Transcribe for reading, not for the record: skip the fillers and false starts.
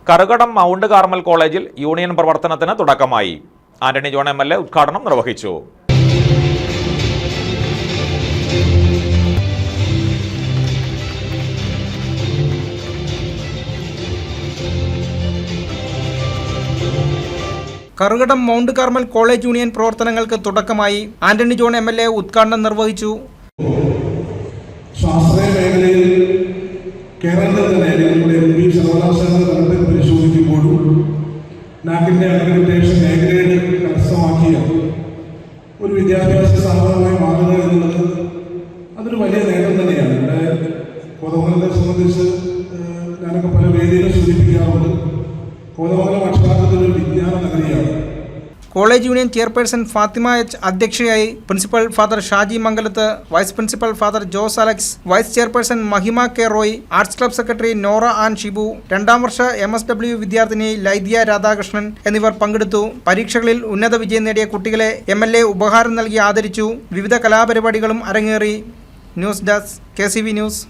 Karukadam mount Carmel കോളേജിൽ union പ്രവർത്തനത്തിന് തുടക്കമായി. ആന്റണി ജോൺ MLA ഉദ്ഘാടനം നിർവഹിച്ചു. Karukadam mount Carmel college union പ്രവർത്തനങ്ങൾക്ക് തുടക്കമായി. ആന്റണി ജോൺ MLA ഉദ്ഘാടനം നിർവഹിച്ചു. ശാസ്ത്രീയ മേഖലയിൽ കേരളത്തിൽ തന്നെ സർവകലാശാല പരിശോധിക്കുമ്പോഴും നാക്കിന്റെ അക്രഡിറ്റേഷൻ മേഖലയിൽ കരസ്ഥമാക്കിയ ഒരു വിദ്യാഭ്യാസ സ്ഥാപനമായി മാറുക എന്നുള്ളത് അതൊരു വലിയ നേട്ടം തന്നെയാണ്. ഇവിടെ കോതമംഗലത്തെ സംബന്ധിച്ച് ഞാനൊക്കെ പല വേദിയിലും സൂചിപ്പിക്കാറുണ്ട്. കോതമംഗലം അക്ഷരാർത്ഥത്തിൽ ഒരു വിജ്ഞാന നഗരിയാണ്. College union chairperson Fathima H അധ്യക്ഷയായി. Principal father Shaji Mangalath, vice principal father Jose Alex, vice chairperson Mahima K Roy, arts club secretary Nora Ann Shibu, 2ാം വർഷ MSW വിദ്യാർത്ഥിനി ലൈദിയ രാധാകൃഷ്ണൻ എന്നിവർ പങ്കെടുത്തു. പരീക്ഷകളിൽ ഉന്നത വിജയം നേടിയ കുട്ടികളെ MLA ഉപഹാരം നൽകി ആദരിച്ചു. വിവിധ കലാപരിപാടികളും അരങ്ങേറി. News desk KCV news.